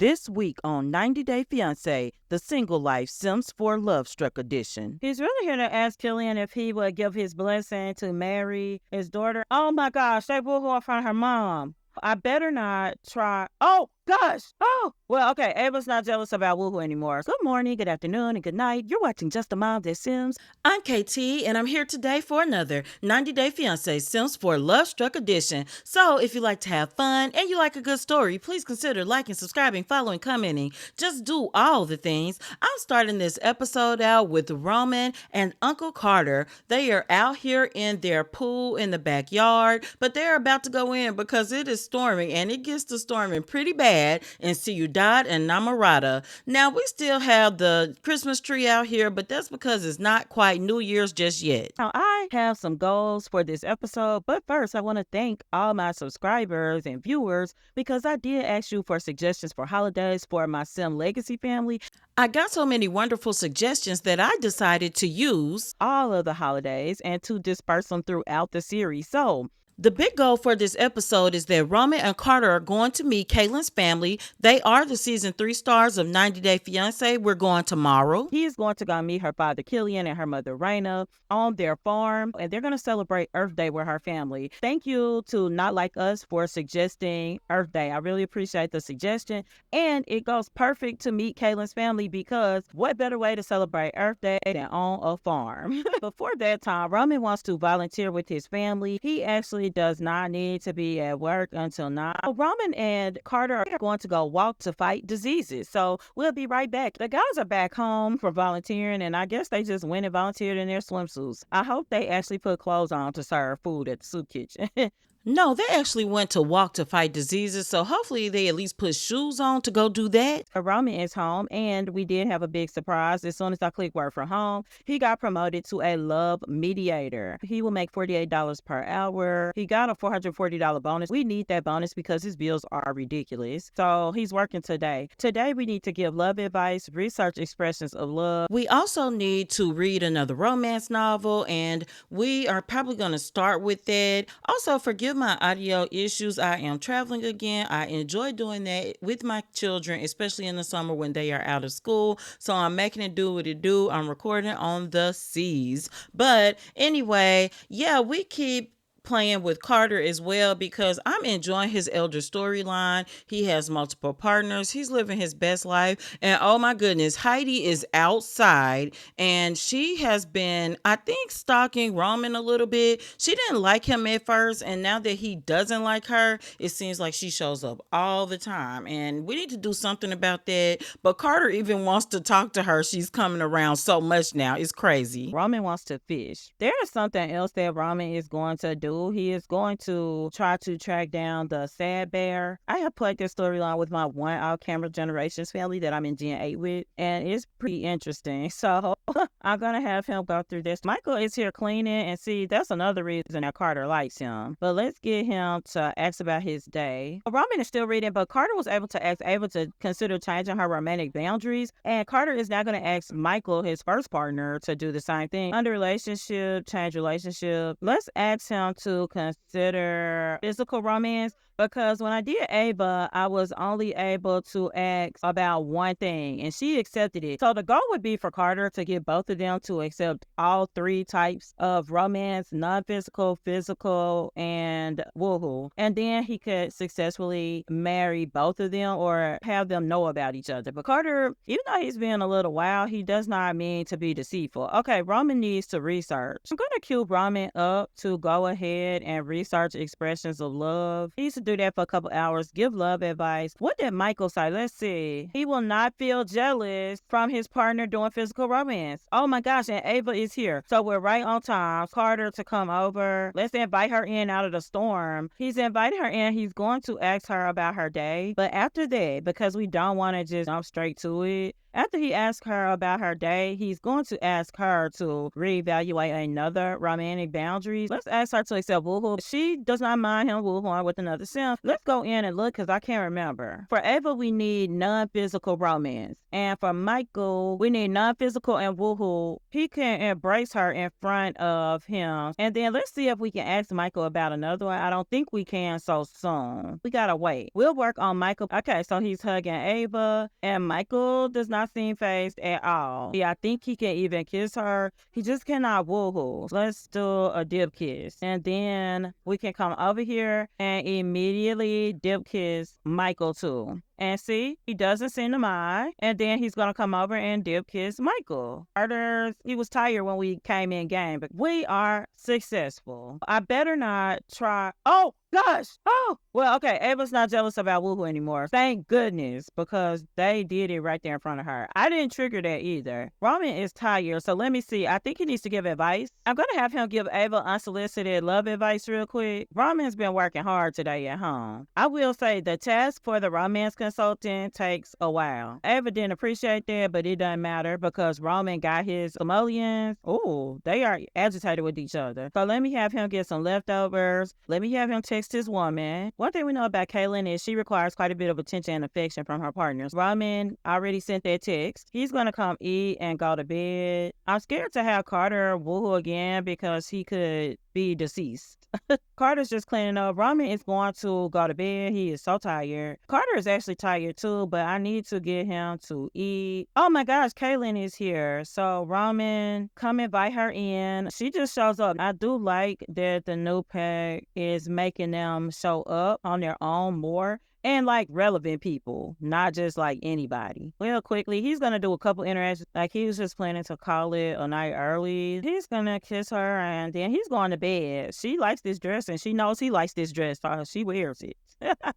This week on 90 Day Fiancé, the single life Sims 4 Lovestruck edition. He's really here to ask Kaelyn if he would give his blessing to marry his daughter. Oh my gosh, they woohoo in front of her mom. I better not try. Oh gosh. Oh, well, okay. Ava's not jealous about woohoo anymore. Good morning, good afternoon, and good night. You're watching Justamomthatsims. I'm KT, and I'm here today for another 90 Day Fiancé Sims 4 Lovestruck edition. So if you like to have fun and you like a good story, please consider liking, subscribing, following, commenting. Just do all the things. I'm starting this episode out with Roman and Uncle Carter. They are out here in their pool in the backyard, but they're about to go in because it is storming, and it gets to storming pretty bad in Ciudad and Namorada. Now, we still have the Christmas tree out here, but that's because it's not quite New Year's just yet. Now, I have some goals for this episode, but first I want to thank all my subscribers and viewers because I did ask you for suggestions for holidays for my Sim Legacy family. I got so many wonderful suggestions that I decided to use all of the holidays and to disperse them throughout the series. So, the big goal for this episode is that Roman and Carter are going to meet Kaelyn's family. They are the season 3 stars of 90 Day Fiancé. We're going tomorrow. He is going to go meet her father Killian and her mother Raina on their farm, and they're going to celebrate Earth Day with her family. Thank you to Not Like Us for suggesting Earth Day. I really appreciate the suggestion, and it goes perfect to meet Kaelyn's family because what better way to celebrate Earth Day than on a farm? Before that time, Roman wants to volunteer with his family. He actually does not need to be at work until 9. Roman and Carter are going to go walk to fight diseases. So we'll be right back. The guys are back home for volunteering, and I guess they just went and volunteered in their swimsuits. I hope they actually put clothes on to serve food at the soup kitchen. No, they actually went to walk to fight diseases, so hopefully they at least put shoes on to go do that. Roman is home, and we did have a big surprise. As soon as I clicked work from home, he got promoted to a love mediator. He will make $48 per hour. He got a $440 bonus. We need that bonus because his bills are ridiculous. So he's working today. Today we need to give love advice, research expressions of love. We also need to read another romance novel, and we are probably going to start with that. Also, forgive my audio issues. I am traveling again. I enjoy doing that with my children, especially in the summer when they are out of school. So I'm making it do what it do. I'm recording on the seas. But anyway, yeah, we keep playing with Carter as well because I'm enjoying his elder storyline. He has multiple partners. He's living his best life. And oh my goodness, Heidi is outside and she has been, I think, stalking Roman a little bit. She didn't like him at first, and now that he doesn't like her, it seems like she shows up all the time. And we need to do something about that. But Carter even wants to talk to her. She's coming around so much now. It's crazy. Roman wants to fish. There is something else that Roman is going to do. He is going to try to track down the sad bear. I have played this storyline with my one out camera generations family that I'm in Gen 8 with, and it's pretty interesting. So I'm going to have him go through this. Michael is here cleaning, and see, that's another reason that Carter likes him. But let's get him to ask about his day. Roman is still reading, but Carter was able to consider changing her romantic boundaries, and Carter is now going to ask Michael, his first partner, to do the same thing. Under relationship, change relationship. Let's ask him to consider physical romance, because when I did Ava, I was only able to ask about one thing, and she accepted it. So the goal would be for Carter to get both of them to accept all 3 types of romance: non-physical, physical, and woohoo. And then he could successfully marry both of them or have them know about each other. But Carter, even though he's been a little wild, he does not mean to be deceitful. Okay, Roman needs to research. I'm going to cue Roman up to go ahead and research expressions of love. He needs to do that for a couple hours, give love advice. What did Michael say? Let's see. He will not feel jealous from his partner doing physical romance. Oh my gosh, and Ava is here. So we're right on time. Carter to come over. Let's invite her in out of the storm. He's inviting her in. He's going to ask her about her day. But after that, because we don't want to just jump straight to it, After he asks her about her day, he's going to ask her to reevaluate another romantic boundaries. Let's ask her to accept woohoo. She does not mind him woohooing with another sim. Let's go in and look because I can't remember. For Ava, we need non-physical romance. And for Michael, we need non-physical and woohoo. He can embrace her in front of him. And then let's see if we can ask Michael about another one. I don't think we can so soon. We gotta wait. We'll work on Michael. Okay, so he's hugging Ava, and Michael does not seem phased at all. Yeah, I think he can even kiss her. He just cannot woohoo. Let's do a dip kiss. And then we can come over here and immediately dip kiss Michael too. And see, he doesn't seem to mind. And then he's going to come over and dip kiss Michael. He was tired when we came in game, but we are successful. I better not try. Oh, gosh. Oh, well, okay. Ava's not jealous about woohoo anymore. Thank goodness, because they did it right there in front of her. I didn't trigger that either. Roman is tired, so let me see. I think he needs to give advice. I'm going to have him give Ava unsolicited love advice real quick. Roman's been working hard today at home. I will say the task for the romance consultant takes a while. Ava didn't appreciate that, but it doesn't matter because Roman got his simoleons. Oh, they are agitated with each other. So let me have him get some leftovers. Let me have him text his woman. One thing we know about Kaelyn is she requires quite a bit of attention and affection from her partners. Roman already sent that text. He's going to come eat and go to bed. I'm scared to have Carter woohoo again because he could be deceased. Carter's just cleaning up. Roman is going to go to bed. He is so tired. Carter is actually tired too, but I need to get him to eat. Oh my gosh, Kaelyn is here. So Roman, come invite her in. She just shows up. I do like that the new pack is making them show up on their own more. And like relevant people, not just like anybody. Well, quickly, he's going to do a couple interactions. Like he was just planning to call it a night early. He's going to kiss her and then he's going to bed. She likes this dress and she knows he likes this dress, so she wears it.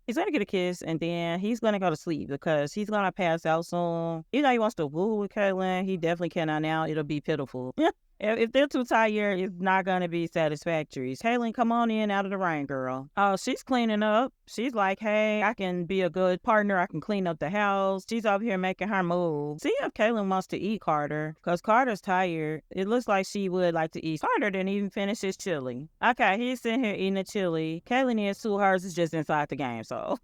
He's going to get a kiss and then he's going to go to sleep because he's going to pass out soon. You know he wants to woo with Kaelyn. He definitely cannot now. It'll be pitiful. If they're too tired, it's not going to be satisfactory. Kaelyn, come on in out of the rain, girl. Oh, she's cleaning up. She's like, hey, I can be a good partner. I can clean up the house. She's over here making her move. See if Kaelyn wants to eat Carter, because Carter's tired. It looks like she would like to eat. Carter didn't even finish his chili. Okay, he's sitting here eating a chili. Kaelyn is too. Hers is just inside the game, so.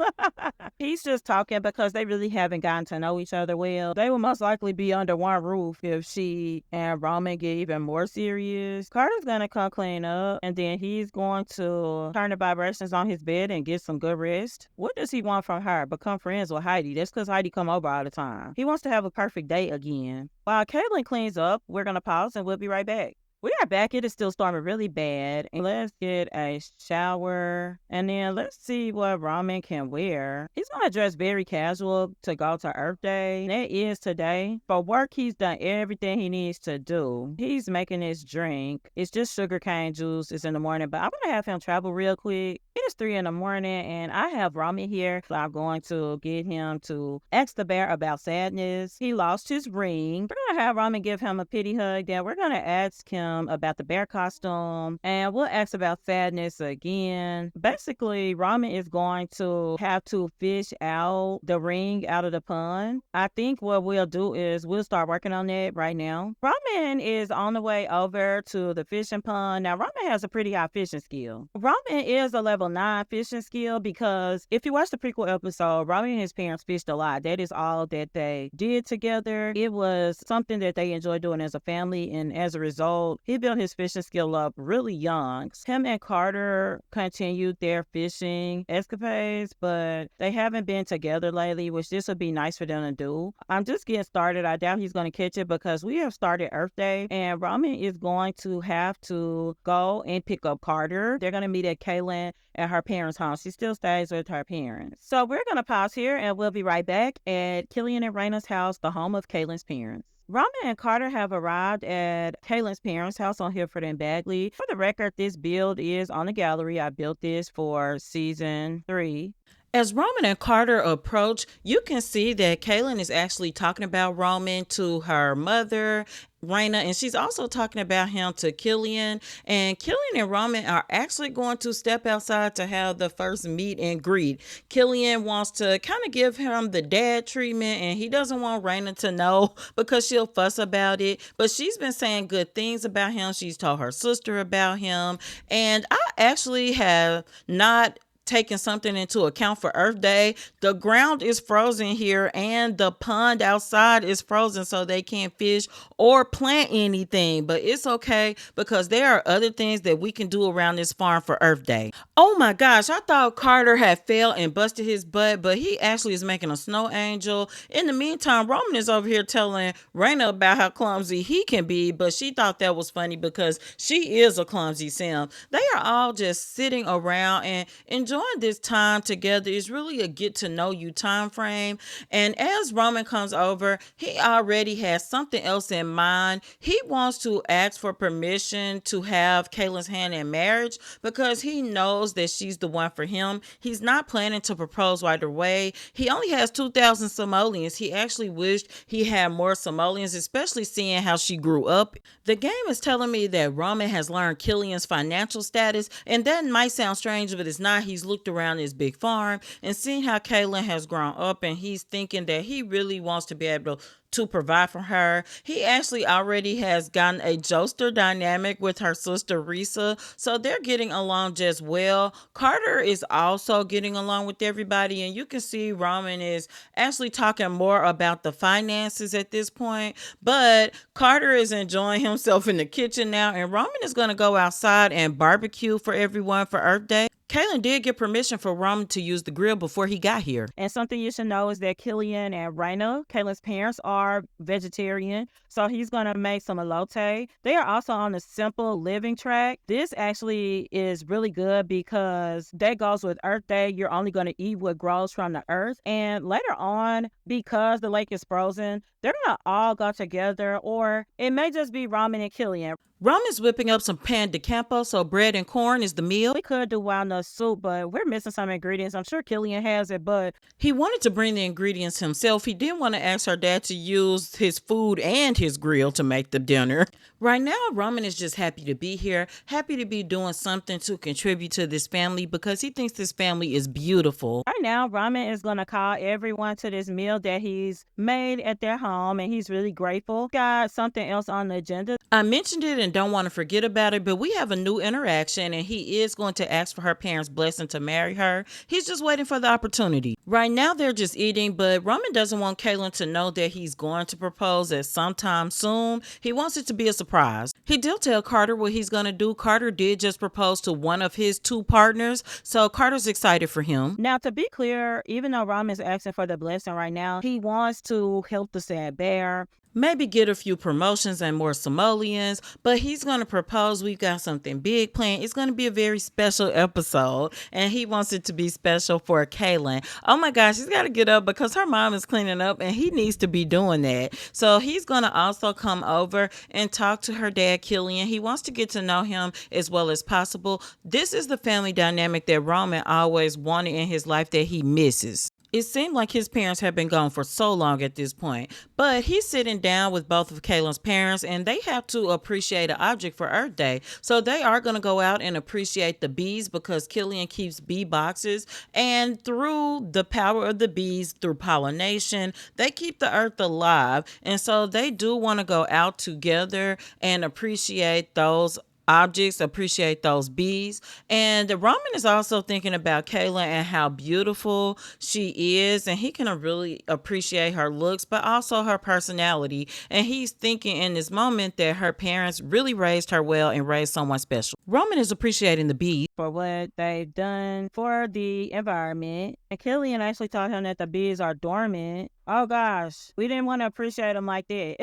He's just talking because they really haven't gotten to know each other well. They will most likely be under one roof if she and Roman get even more serious. Carter's gonna come clean up and then he's going to turn the vibrations on his bed and get some good rest. What does he want from her? Become friends with Heidi. That's because Heidi come over all the time. He wants to have a perfect date again. While Kaelyn cleans up, we're gonna pause and we'll be right back. We are back. It is still storming really bad. And let's get a shower. And then let's see what Roman can wear. He's going to dress very casual to go to Earth Day. That is today. For work, he's done everything he needs to do. He's making his drink. It's just sugarcane juice. It's in the morning. But I'm going to have him travel real quick. It is 3 a.m. and I have Roman here. So I'm going to get him to ask the bear about sadness. He lost his ring. We're going to have Roman give him a pity hug. Then we're going to ask him about the bear costume and we'll ask about sadness again. Basically, Roman is going to have to fish out the ring out of the pond. I think what we'll do is we'll start working on that right now. Roman is on the way over to the fishing pond. Now, Roman has a pretty high fishing skill. Roman is a level 9 fishing skill because if you watch the prequel episode, Roman and his parents fished a lot. That is all that they did together. It was something that they enjoyed doing as a family, and as a result, he built his fishing skill up really young. Him and Carter continued their fishing escapades, but they haven't been together lately, which this would be nice for them to do. I'm just getting started. I doubt he's going to catch it because we have started Earth Day, and Roman is going to have to go and pick up Carter. They're going to meet at Kaelyn at her parents' home. She still stays with her parents. So we're going to pause here, and we'll be right back at Killian and Raina's house, the home of Kaelyn's parents. Roman and Carter have arrived at Kaelyn's parents' house on Hilford and Bagley. For the record, this build is on the gallery. I built this for season 3. As Roman and Carter approach, you can see that Kaelyn is actually talking about Roman to her mother, Raina, and she's also talking about him to Killian. And Killian and Roman are actually going to step outside to have the first meet and greet. Killian wants to kind of give him the dad treatment, and he doesn't want Raina to know because she'll fuss about it. But she's been saying good things about him. She's told her sister about him. And I actually have not taking something into account for Earth Day. The ground is frozen here and the pond outside is frozen, so they can't fish or plant anything. But it's okay because there are other things that we can do around this farm for Earth Day. Oh my gosh, I thought Carter had fell and busted his butt, but he actually is making a snow angel. In the meantime, Roman is over here telling Raina about how clumsy he can be, but she thought that was funny because she is a clumsy sim. They are all just sitting around and enjoying this time together. Is really a get to know you time frame. And as Roman comes over, he already has something else in mind. He wants to ask for permission to have Kaelyn's hand in marriage because he knows that she's the one for him. He's not planning to propose right away. He only has 2,000 simoleons. He actually wished he had more simoleons, especially seeing how she grew up. The game is telling me that Roman has learned Killian's financial status, and that might sound strange, but it's not. He's looked around his big farm and seen how Kaelyn has grown up, and he's thinking that he really wants to be able to provide for her. He actually already has gotten a Joester dynamic with her sister Risa, so they're getting along just well. Carter is also getting along with everybody, and you can see Roman is actually talking more about the finances at this point, but Carter is enjoying himself in the kitchen now, and Roman is going to go outside and barbecue for everyone for Earth Day. Kaelyn did get permission for Roman to use the grill before he got here. And something you should know is that Killian and Raina, Kaelyn's parents, are vegetarian, so he's going to make some elote. They are also on the simple living track. This actually is really good because that goes with Earth Day. You're only going to eat what grows from the earth. And later on, because the lake is frozen, they're going to all go together, or it may just be Roman and Killian. Roman's whipping up some pan de campo, so bread and corn is the meal. We could do walnut soup, but we're missing some ingredients. I'm sure Killian has it, but he wanted to bring the ingredients himself. He didn't want to ask her dad to use his food and his grill to make the dinner. Right now, Roman is just happy to be here, happy to be doing something to contribute to this family because he thinks this family is beautiful. Right now, Roman is going to call everyone to this meal that he's made at their home, and he's really grateful. Got something else on the agenda. I mentioned it and don't want to forget about it, but we have a new interaction, and he is going to ask for her parents' blessing to marry her. He's just waiting for the opportunity. Right now, they're just eating, but Roman doesn't want Kaelyn to know that he's going to propose at some time soon. He wants it to be a surprise. He did tell Carter what he's going to do. Carter did just propose to one of his two partners, so Carter's excited for him. Now, to be clear, even though Roman's asking for the blessing right now, he wants to help the sad bear, maybe get a few promotions and more simoleons, but he's going to propose. We've got something big planned. It's going to be a very special episode, and he wants it to be special for Kaelyn. Oh my gosh, he's got to get up because her mom is cleaning up, and he needs to be doing that. So he's going to also come over and talk to her dad, Killian. He wants to get to know him as well as possible. This is the family dynamic that Roman always wanted in his life that he misses. It seemed like his parents had been gone for so long at this point, but he's sitting down with both of Kaelyn's parents, and they have to appreciate an object for Earth Day. So they are going to go out and appreciate the bees because Killian keeps bee boxes, and through the power of the bees, through pollination, they keep the earth alive. And so they do want to go out together and appreciate those objects, appreciate those bees. And Roman is also thinking about Kaelyn and how beautiful she is, and he can really appreciate her looks but also her personality. And he's thinking in this moment that her parents really raised her well and raised someone special. Roman is appreciating the bees for what they've done for the environment, and Killian actually told him that the bees are dormant. Oh gosh, we didn't want to appreciate them like that.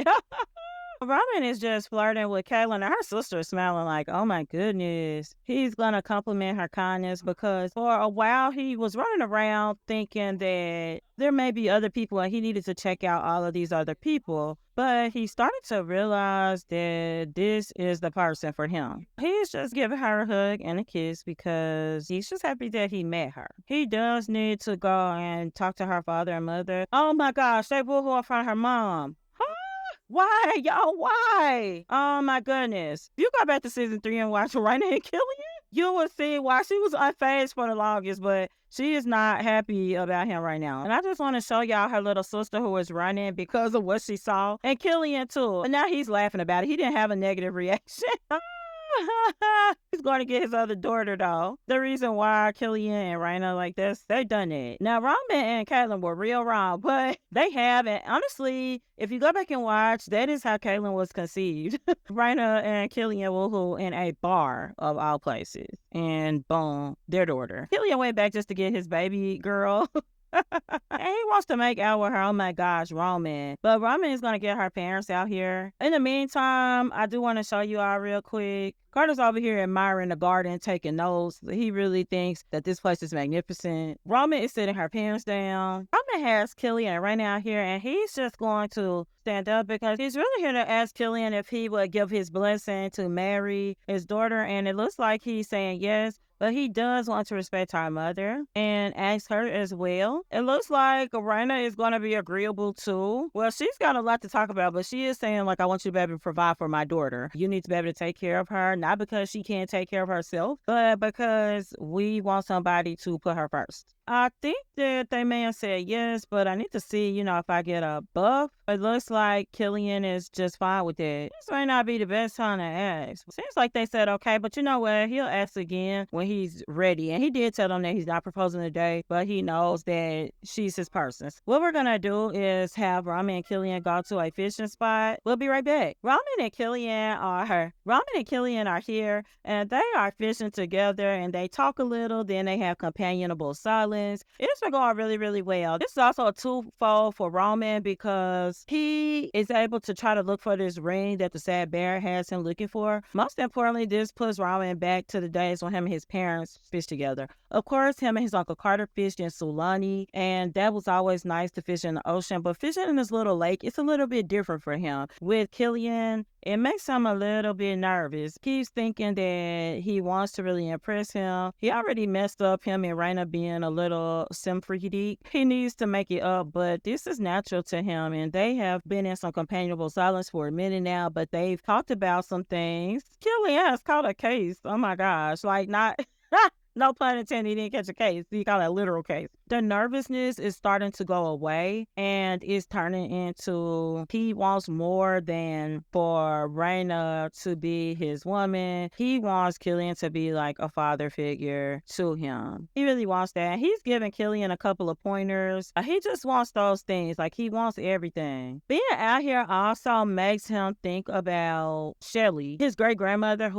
Robin is just flirting with Kaelyn, and her sister is smiling like, oh my goodness, he's gonna compliment her kindness, because for a while he was running around thinking that there may be other people and he needed to check out all of these other people. But he started to realize that this is the person for him. He's just giving her a hug and a kiss because he's just happy that he met her. He does need to go and talk to her father and mother. Oh my gosh, they boo in front of her mom. Why, y'all? Why? Oh my goodness. If you go back to season 3 and watch Raina and Killian, you will see why she was unfazed for the longest, but she is not happy about him right now. And I just want to show y'all her little sister who is running because of what she saw. And Killian too. And now he's laughing about it. He didn't have a negative reaction. He's going to get his other daughter, though. The reason why Killian and Raina like this, they done it. Now, Roman and Kaelyn were real wrong, but they have. And honestly, if you go back and watch, that is how Kaelyn was conceived. Raina and Killian woohoo in a bar of all places. And boom, their daughter. Killian went back just to get his baby girl. And he wants to make out with her. Oh my gosh, Roman. But Roman is going to get her parents out here. In the meantime, I do want to show you all real quick. Carter's over here admiring the garden, taking notes. He really thinks that this place is magnificent. Roman is sitting her parents down. Roman has Killian right out here, and he's just going to stand up because he's really here to ask Killian if he would give his blessing to marry his daughter. And it looks like he's saying yes. But he does want to respect her mother and ask her as well. It looks like Raina is going to be agreeable too. Well, she's got a lot to talk about, but she is saying, like, I want you to be able to provide for my daughter. You need to be able to take care of her, not because she can't take care of herself, but because we want somebody to put her first. I think that they may have said yes, but I need to see, if I get a buff. It looks like Killian is just fine with it. This may not be the best time to ask. Seems like they said okay, but you know what? He'll ask again when he's ready. And he did tell them that he's not proposing today, but he knows that she's his person. What we're going to do is have Roman and Killian go to a fishing spot. We'll be right back. Roman and Killian are here, and they are fishing together, and they talk a little. Then they have companionable silence. It's been going really, really well. This is also a twofold for Roman because he is able to try to look for this ring that the sad bear has him looking for. Most importantly, this puts Roman back to the days when him and his parents fished together. Of course, him and his Uncle Carter fished in Sulani, and that was always nice to fish in the ocean. But fishing in this little lake, it's a little bit different for him. With Killian, it makes him a little bit nervous. He's thinking that he wants to really impress him. He already messed up him and Raina being a little sim-freaky. He needs to make it up, but this is natural to him. And they have been in some companionable silence for a minute now, but they've talked about some things. Killian has caught a case. Oh my gosh. Like, not... No pun intended, he didn't catch a case. He got a literal case. The nervousness is starting to go away and is turning into he wants more than for Raina to be his woman. He wants Killian to be like a father figure to him. He really wants that. He's giving Killian a couple of pointers. He just wants those things. Like, he wants everything. Being out here also makes him think about Shelly, his great-grandmother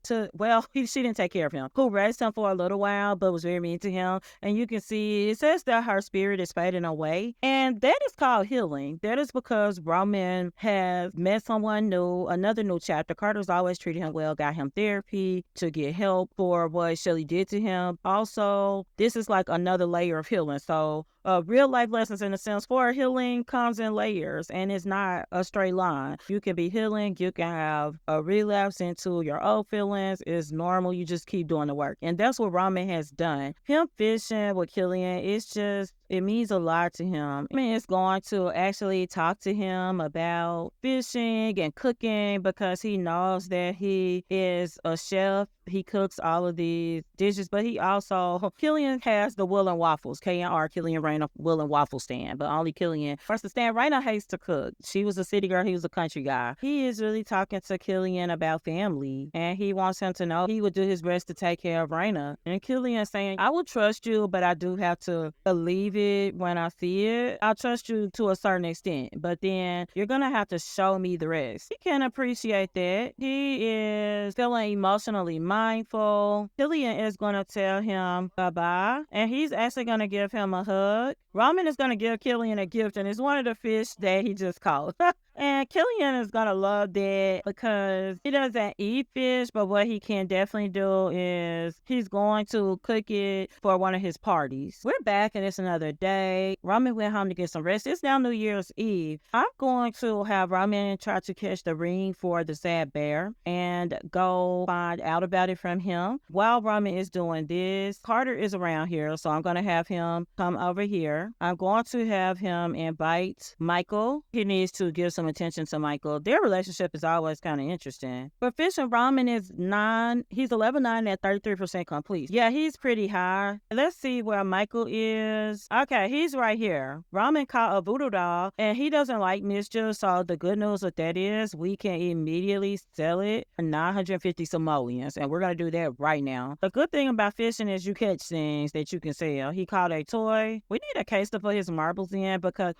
she didn't take care of him, who raised him for a little while but was very mean to him. And you can see it says that her spirit is fading away, and that is called healing. That is because Roman has met someone new, another new chapter. Carter's always treated him well, got him therapy to get help for what Shelly did to him. Also, this is like another layer of healing. So real life lessons in a sense for healing comes in layers, and it's not a straight line. You can be healing, you can have a relapse into your old feelings. It's normal. You just keep doing the work, and that's what Roman has done. Him fishing with Killian, it means a lot to him. I mean, it's going to actually talk to him about fishing and cooking because he knows that he is a chef. He cooks all of these dishes, but Killian has the Will and Waffles, K&R, Killian Raina Will and Waffle stand, but only Killian. First to stand, Raina hates to cook. She was a city girl, he was a country guy. He is really talking to Killian about family, and he wants him to know he would do his best to take care of Raina. And Killian saying, I will trust you, but I do have to believe it when I see it. I'll trust you to a certain extent, but then you're going to have to show me the rest. He can appreciate that. He is feeling emotionally mindful. Killian is going to tell him bye-bye, and he's actually going to give him a hug. Roman is going to give Killian a gift, and it's one of the fish that he just caught. And Killian is gonna love that because he doesn't eat fish, but what he can definitely do is he's going to cook it for one of his parties. We're back and it's another day. Roman went home to get some rest. It's now New Year's Eve. I'm going to have Roman try to catch the ring for the sad bear and go find out about it from him. While Roman is doing this, Carter is around here, so I'm going to have him come over here. I'm going to have him invite Michael. He needs to give some attention to Michael. Their relationship is always kind of interesting. But Fish and Ramen is 9. He's 11-9 at 33% complete. Yeah, he's pretty high. Let's see where Michael is. Okay, he's right here. Ramen caught a voodoo doll, and he doesn't like mischief, so the good news with that is we can immediately sell it for 950 simoleons, and we're going to do that right now. The good thing about fishing is you catch things that you can sell. He caught a toy. We need a case to put his marbles in because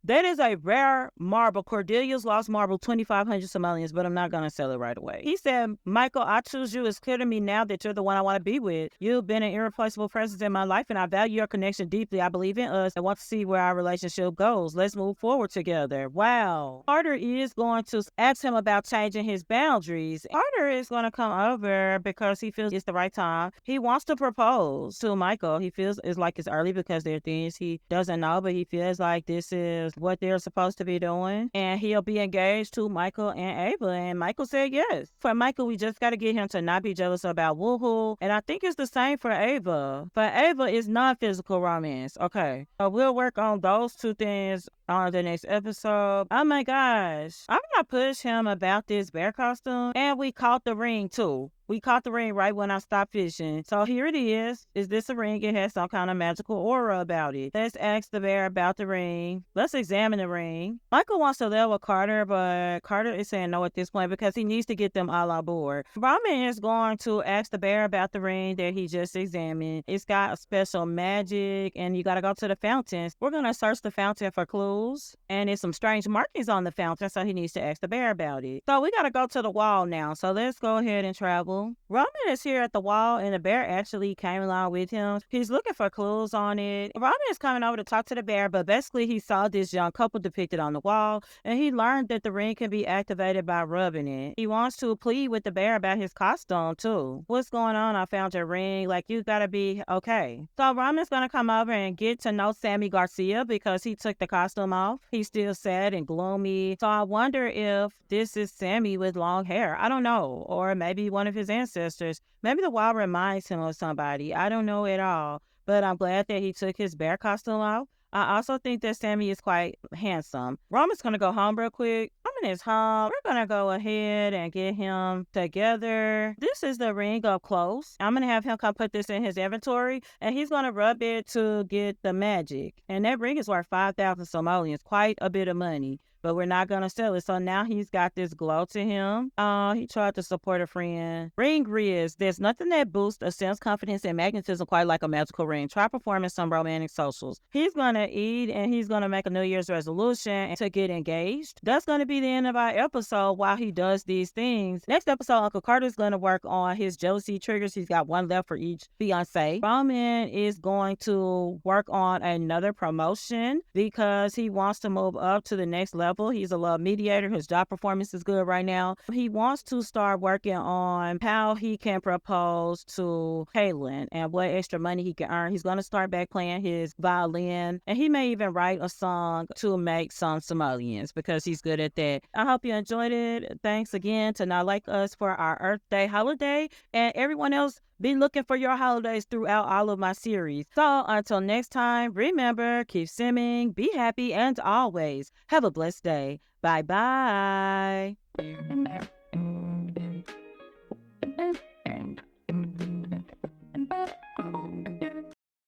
that is a rare marble. Cordelia's lost marble, 2,500 simoleons, but I'm not going to sell it right away. He said, Michael, I choose you. It's clear to me now that you're the one I want to be with. You've been an irreplaceable presence in my life, and I value your connection deeply. I believe in us. I want to see where our relationship goes. Let's move forward together. Wow. Carter is going to ask him about changing his boundaries. Carter is going to come over because he feels it's the right time. He wants to propose to Michael. He feels it's like it's early because there are things he doesn't know, but he feels like this is what they're supposed to be doing, and he'll be engaged to Michael and Ava, and Michael said yes. For Michael, we just got to get him to not be jealous about woohoo, and I think it's the same for Ava. For Ava, it's non-physical romance. Okay, so we'll work on those two things on the next episode. Oh my gosh, I'm gonna push him about this bear costume, and we caught the ring too. We caught the ring right when I stopped fishing. So here it is. Is this a ring? It has some kind of magical aura about it. Let's ask the bear about the ring. Let's examine the ring. Michael wants to level Carter, but Carter is saying no at this point because he needs to get them all on board. Ramen is going to ask the bear about the ring that he just examined. It's got a special magic, and you got to go to the fountains. We're going to search the fountain for clues, and there's some strange markings on the fountain, so he needs to ask the bear about it. So we got to go to the wall now. So let's go ahead and travel. Roman is here at the wall, and the bear actually came along with him. He's looking for clues on it. Roman is coming over to talk to the bear, but basically he saw this young couple depicted on the wall, and he learned that the ring can be activated by rubbing it. He wants to plead with the bear about his costume too. What's going on? I found your ring. Like, you gotta be okay. So Roman's gonna come over and get to know Sammy Garcia because he took the costume off. He's still sad and gloomy. So I wonder if this is Sammy with long hair. I don't know. Or maybe one of his ancestors. Maybe the wall reminds him of somebody. I don't know at all. But I'm glad that he took his bear costume off. I also think that Sammy is quite handsome. Roman's going to go home real quick. Roman is home. We're going to go ahead and get him together. This is the ring up close. I'm going to have him come put this in his inventory, and he's going to rub it to get the magic. And that ring is worth 5,000 simoleons, quite a bit of money. But we're not going to sell it. So now he's got this glow to him. He tried to support a friend. Ring Riz. There's nothing that boosts a sense confidence and magnetism quite like a magical ring. Try performing some romantic socials. He's going to eat, and he's going to make a New Year's resolution to get engaged. That's going to be the end of our episode while he does these things. Next episode, Uncle Carter's going to work on his jealousy triggers. He's got one left for each fiancé. Roman is going to work on another promotion because he wants to move up to the next level. He's a love mediator. His job performance is good right now. He wants to start working on how he can propose to Kaelyn and what extra money he can earn. He's going to start back playing his violin, and he may even write a song to make some simoleons because he's good at that. I hope you enjoyed it. Thanks again to Not Like Us for our Earth Day holiday, and everyone else, be looking for your holidays throughout all of my series. So until next time, remember, keep simming, be happy, and always have a blessed day. Bye-bye.